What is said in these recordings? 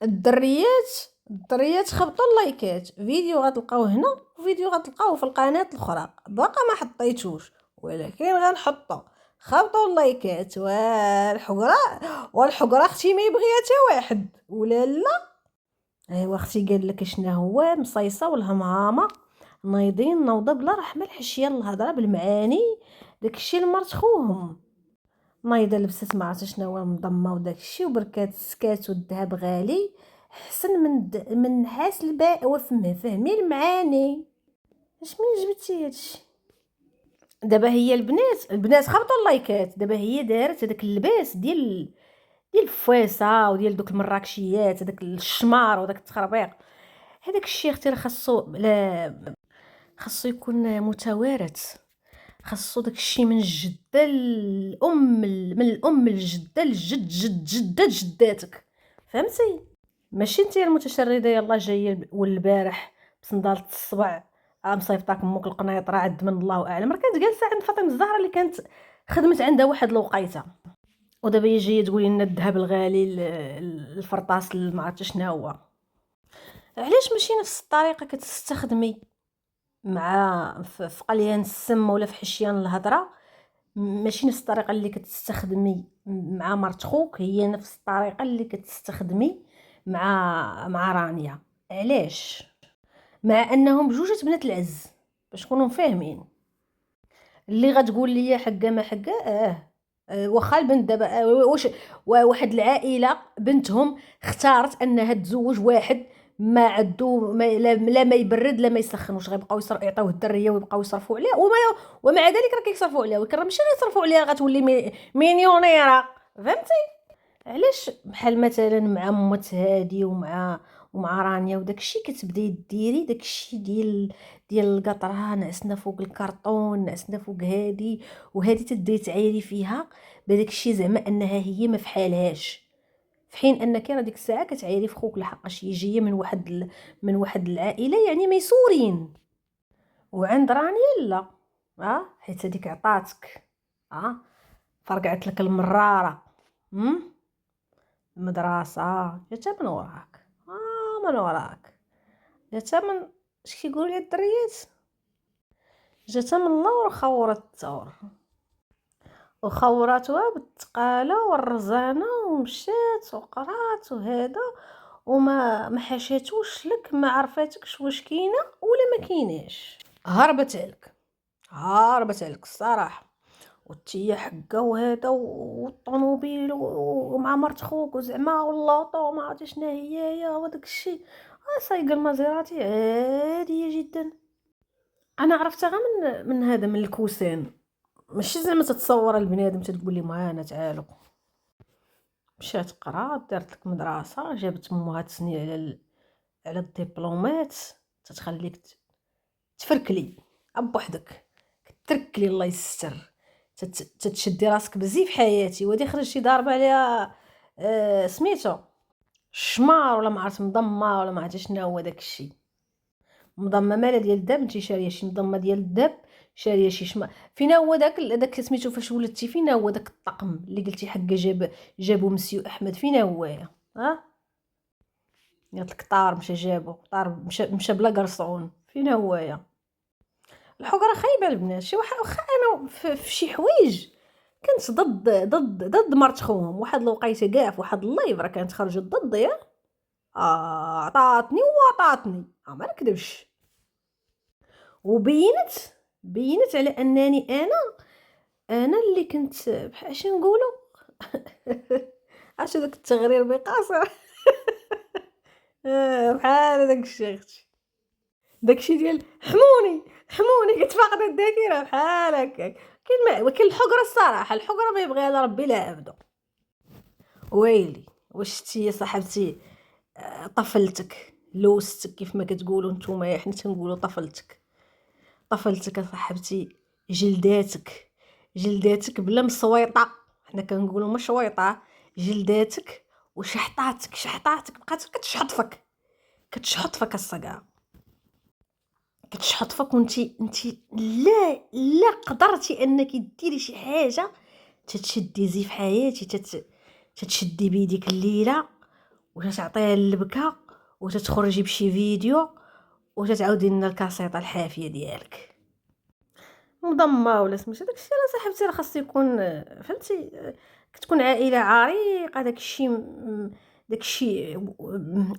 الدريات خبطوا اللايكات، فيديو غتلقاوه هنا وفيديو غتلقاوه في القناه الاخرى، باقا ما حطيتوش ولكن غنحطو. خبطوا اللايكات والحقره اختي ما يبغيها حتى واحد ولا لا. ايوا اختي قال لك شنو هو مصيصه والهمهامه نايضين نوضه بلا رحمه الحشيه الهضره بالمعاني. داكشي لمرت خوهم نايضه لبست ما عرفت شنو هو مضمه وداكشي وبركات السكات والذهب غالي احسن من نحاس الباء وفمه فهمي المعاني. اش من جبتي هادشي؟ دابا هي البنات خبطوا اللايكات. دابا هي دارت هذاك اللباس ديال الفويسه وديال دوك المراكشيات، هذاك الشمار وداك التخربيق. هذاك الشيء اختي راه خاصو لا، خاصو يكون متوارث. خاصو داك الشيء من الجده الام، من الام الجده الجد جد جدات جداتك، فهمتي؟ ماشي انت المتشرده يلا جايه والبارح بصندالة الصبع مصيفطاك امك القنيطره عد من الله اعلم. راه كانت جالسه عند فاطمه الزهراء اللي كانت خدمت عندها واحد الوقيته، ودابا هي جايه تقولي لنا الذهب الغالي الفرطاس ما عرفت شنو هو. علاش ماشي نفس الطريقه كتستخدمي مع في قليان السم ولا في حشيان الهضره؟ ماشي نفس الطريقه اللي كتستخدمي مع مرت خوك هي نفس الطريقه اللي كتستخدمي مع رانيا؟ علاش؟ مع انهم بجوجة بنات العز باش نكونوا فاهمين. اللي غتقول لي حقه ما حقه واخا البنت دابا واش واحد العائله بنتهم اختارت انها تزوج واحد ما عندو لا ما يبرد لا ما يسخن، واش غيبقاو يعطيوه الدريه ويبقاو يصرفوا عليها؟ ومع ذلك راه كيصرفوا عليها، ولكن راه ماشي غيصرفوا عليها غتولي مليونيره، فهمتي؟ علاش بحال مثلا مع مت هادي ومع رانيا وداكشي كتبداي ديري داكشي ديال القطره نعسنا فوق الكرطون نعسنا فوق هادي وهادي تبداي تعايري فيها بداكشي زعما انها هي ما فحالهاش، في حين انك راه ديك الساعه كتعايري في خوك لحقاش هي جايه من واحد العائله يعني ميسورين. وعند رانيا لا، حيت هذيك عطاتك، فرقعت لك المراره المدرسة جاتها من وراك، من وراك جاتها من اش كيقولوا لي الدريات، جاتها من اللور خورت الثور وخوراتها بالتقالة والرزانة ومشات وقرات وهذا وما حاشاتوش لك، ما عرفاتكش واش كاينه ولا ما كايناش، هربت عليك الصراحه. وتي حقه وهذا والطوموبيل ومع مرت خوك وزعما واللاطو ما عرفتش شنو هي يا وداك الشيء. سايق المازيراتي عاديه جدا. انا عرفتها غير من هذا، من الكوسان، ماشي زعما تتصور البنادم تتقول لي معانا تعالوا. مشات قرات دارت لك مدرسه جابت امها تسني على الدبلومات تتخليك تفركلي بوحدك، تركلي الله يستر، تتشدي راسك بزيف حياتي. ودي خرجتي ضاربه عليها سميتو الشمار ولا ما عرفت مضمه ولا ما عرفت شنو هو داك الشيء. مضمه مالا ديال الدب، انت شاريه شي مضمه ديال الدب، شاريه شي شمار. فينا هو داك سميتو فاش ولدتي؟ فينا هو داك الطقم اللي قلتي حقه جابو مسيو احمد؟ فينا هو قالت لك طار مشى جابو طار مشى بلا قرصون؟ فينا هو الحقره خايبه البنات. شي واحد واخا انا في شي حوايج كنت ضد مرت خوهم، واحد الوقيته كاع في واحد اللايف راه كانت خرجت ضدي عطاتني ما نكذبش، بينت على انني انا اللي كنت بحال اش نقولوا اش داك التغرير بقاصر بحال داك الشيء اختي، داكشي ديال حموني كتفاقد الذاكره بحال هكاك. كاين الحقره الصراحه، الحقره ما يبغيها لا ربي لا عبدو. ويلي واش شتي يا صاحبتي طفلتك لوستك كيف ما كتقولوا نتوما، حنا تنقولوا طفلتك يا صاحبتي، جلداتك بلا مصويطه، حنا كنقولوا مشويطه، جلداتك شحطاتك بقات كتشحطفك الصقع، كتشحطفك وانتي لا قدرتي انك ديري شي حاجه تتشدي زيف حياتي، تتشدي بيديك الليله وتتعطيها اللبكه وتتخرجي بشي فيديو وتتعاودي لنا الكاسيطه الحافيه ديالك مضمه ولا سميتو. داكشي راه صاحبتي راه خاص يكون فهمتي، كتكون عائله عريقه. داكشي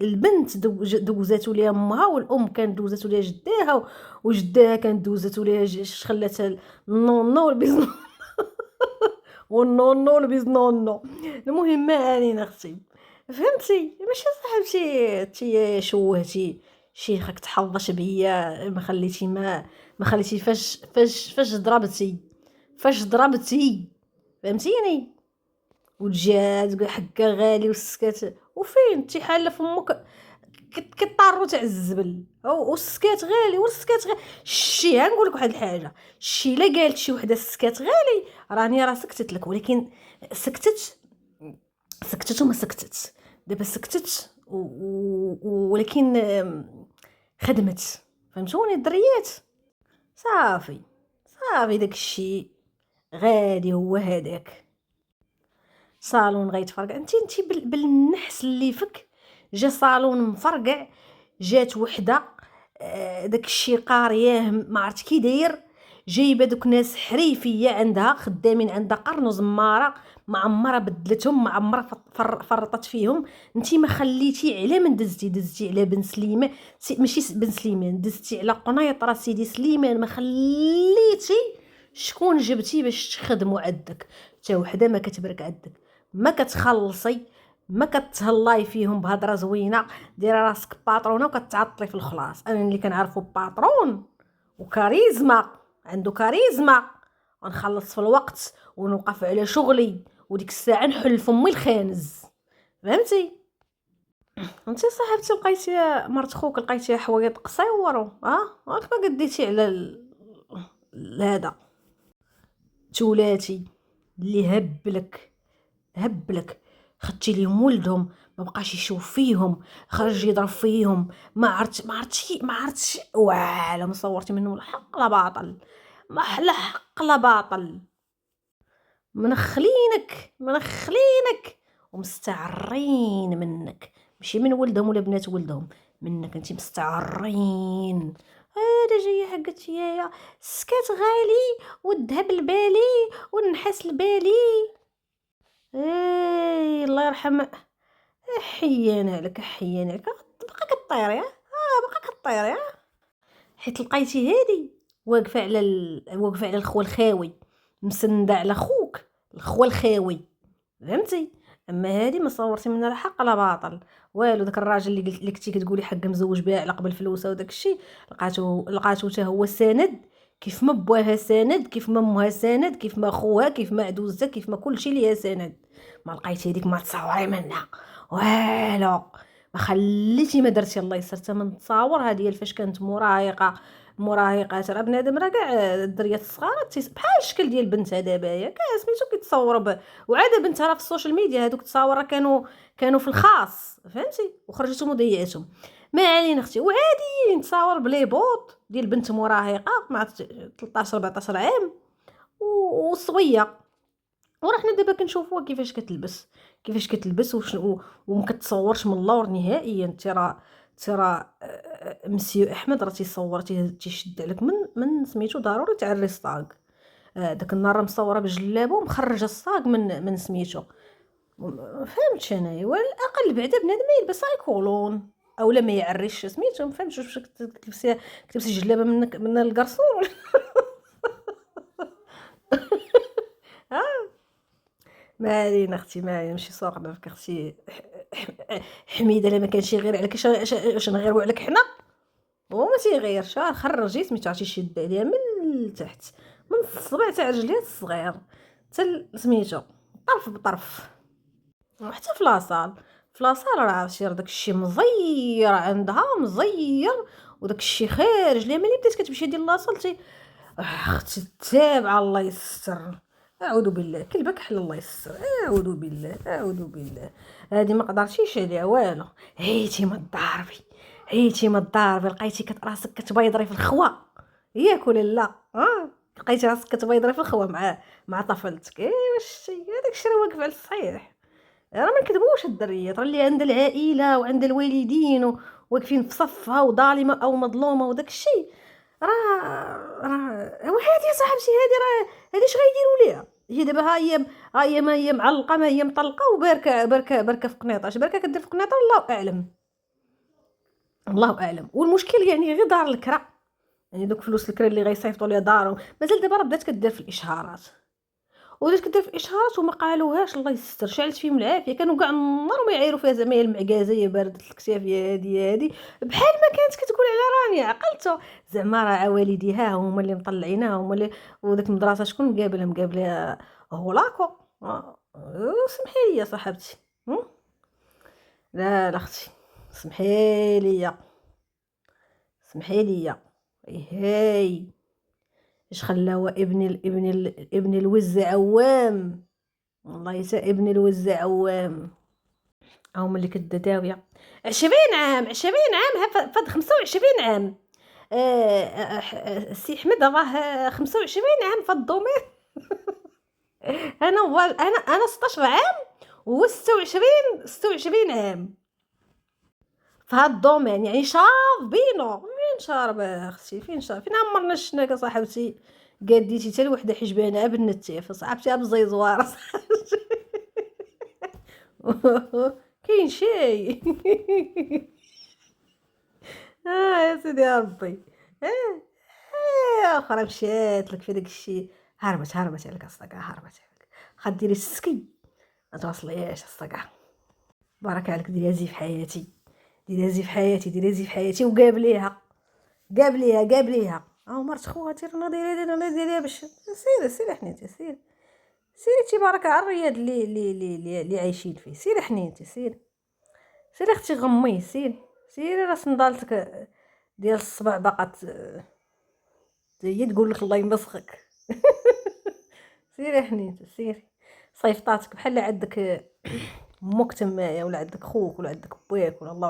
البنت دوزاتو ليها امها، والام كانت دوزاتو ليها جداها، وجداها كانت دوزاتو ليها خلاتها النونو والبيزنونو والنونو والبيزنونو. المهم علينا اختي فهمتي، ماشي صاحبتي تي شوهتي شيخك تحظش بيا، ما خليتي فاش ضربتي فهمتيني، وتجات حكا غالي والسكات وفين انت حاله فمك كطارو تاع الزبل والسكات غالي والسكات غالي. شي نقول لك واحد الحاجه، شي لا قالت شي وحده السكات غالي راني راه سكتت لك، ولكن سكتت وما سكتت. دابا سكتت ولكن خدمت. فهمتوني الدريات؟ صافي داكشي غادي هو هذاك صالون غيتفرقع. انت بالنحس اللي فك جا صالون مفرقع، جات وحده داكشي قارياه ما عرفت كي داير، جايبه دوك ناس حريفيه عندها خدامين عندها قرن وزماره، ما عمرها بدلتهم، ما عمرها فرطت فيهم. انت ما خليتي على من دزتي على بن سليمان، ماشي بن سليمان، دزتي على قنيطره سيدي سليمان، ما خليتي شكون جبتي باش تخدموا عندك. حتى وحده ما كتبرك عندك، ما كتخلصي، ما كتهلاي فيهم بهضره زوينه، ديري راسك باطرونه وكتعطلي في الخلاص. انا اللي كنعرفو باطرون وكاريزما، عنده كاريزما، ونخلص في الوقت ونوقف على شغلي، وديك الساعه نحل فمي الخانز. فهمتي؟ انت صاحبتي لقيتي مرت خوك لقيتيها حوايط قصيور ما قديتي على هذا تولاتي اللي هبلك خدتي ليهم ولدهم، ما بقاش يشوف فيهم، خرج يضرب فيهم، ما عرفتش ولا ما صورتي منهم الحق لا باطل، ما لا حق لا باطل. منخلينك ومستعرين منك، ماشي من ولدهم ولا بنات ولدهم، منك انت مستعرين. هذا جايه حقت يايا السكات غالي والذهب البالي والنحاس البالي. اي الله يرحم حيانا لك بقى كطير يا بقى كطير يا حيت لقيتي هادي واقفه على الخوى الخاوي، مسنده على خوك الخوى الخاوي. فهمتي؟ اما هادي ما صورتي منها لا حق لا باطل والو. داك الراجل اللي كنتي كتقولي حق مزوج بها على قبل فلوسه وداك الشيء، لقاتو حتى هو ساند، كيف ما بواها ساند، كيف ما امها ساند، كيف ما خوها، كيف ما عدوزتها، كيف ما كلشي ليها ساند. ما لقيتي هذيك ما تصوري منها والو، ما خليتي ما درتي الله يسر حتى من تصاور. هذه فاش كانت مراهقات راه بنادم راه كاع الدريات الصغار بحال الشكل ديال بنتها دابا هي كاع سميتو كيتصور وعاده بنتها راه في السوشيال ميديا هذوك التصاور راه كانوا في الخاص فهمتي، وخرجتهم وضيعتهم. ما علينا اختي، وعادي نتصاور بلي بوط ديال بنت مراهقه مع 13 14 عام وصغيه، وراه حنا دابا كنشوفوها كيفاش كتلبس وما كتصورش من اللور نهائيا. ترى مسيو احمد راه تيشد عليك من سميتو ضروري تعري الصاق. داك النهار راه مصوره بجلابه ومخرجه الصاق من سميتو. فهمتش انايا، وعلى الاقل بعدا بنادم يلبس يكولون اولا ما يعريش سميتو. ما فهمتش واش كتلبسي جلابه من الكرسون ما علينا اختي، ما علينا ماشي سوقنا فيك اختي. حميده الا ما كانش غير عليك واش نغيروا عليك حنا؟ هو ما تيغيرش، خرجي سميتو عرفتي شد عليها من التحت، من الصبع تاع رجليها الصغير حتى سميتو طرف بطرف. وحتى في لاصال راه عرفتي داك الشيء مزير عندها وداك الشيء خارج ليها. ملي بدات كتمشي ديال لاصال اختي تابعه الله يستر. اعوذ بالله كلبه كحل الله يستر. اعوذ بالله هذه ما قدرتيش عليها والو. هيتي ما تضاربي لقيتي راسك كتبيضري في الخوا ياك ولا لا؟ لقيتي راسك كتبيضري في الخوا مع طفلتك. واش هذاك الشيء راه واقف على الصحيح. راه ما نكذبوش الدريات، راه اللي عندها العائله وعندها الوالدين واقفين في صفها وظالمه او مظلومه وداك الشيء، راه وهادي يا صاحبتي، هادي راه هادي اش غيديروا ليها؟ هي دابا ها هي ما هي معلقه، ما هي مطلقه وباركه باركه في قنيطه، اش باركه كدير في قنيطه؟ الله اعلم، الله اعلم. والمشكل يعني غير دار الكرا، يعني دوك فلوس الكرا اللي غيصيفطوا ليها دارهم، مازال دابا راه بدات كدير في الاشهارات، ولات كدير في الاشهارات وما قالوهاش، الله يستر، شعلت فيهم العافيه، كانوا كاع النهار ما يعايروا فيها زعما هي المعكازه، يا بارده الكتاف، يا هادي يا هادي، بحال ما كانت كتقول على راني عقلته، زعما راه والديها هما اللي مطلعينها، هما اللي، وداك المدرسه شكون مقابلها هولاكو. سمحي لي يا صاحبتي، لا لا اختي، سمحي لي، سمحي لي، هاي اش خلاو ابن الوز عوام، والله يسا ابن الوز عوام، هما اللي كدداوية 20 عام، 20 عام، فهاد 25 عام. السي احمد راه 25 عام في الدومين. انا 16 عام وهو 26 عام في هاد الدومين، يعني شاربينو. فين شارب اختي، فين شارب، فين عمرنا شفناك صاحبتي قديتي حتى لوحده حجبانه بالنتيف صاحبتي بالزيزوار. كاين شي. يا سيدي يا ربي. اه اخرى مشات لك في داك الشيء، هربت عليك الصقع، هربت عليك، خديري السكي ما توصلياش الصقع. بارك عليك، ديري زي في حياتي، ديري زي في حياتي، ديري زي في حياتي، وقابليها، قابليها او مرت خواتي، رانا دايريها باش سيري حنيتي، سيري تبارك على الرياض اللي عايشين فيه، سيري حنيتي، سيري اختي غمي، سيري راه صندالتك ديال الصبع باقا هي تقول لك الله يمسخك. سيري حنيتي، صيفطاتك بحال عندك امك تمايا، ولا عندك خوك، ولا عندك باك، ولا الله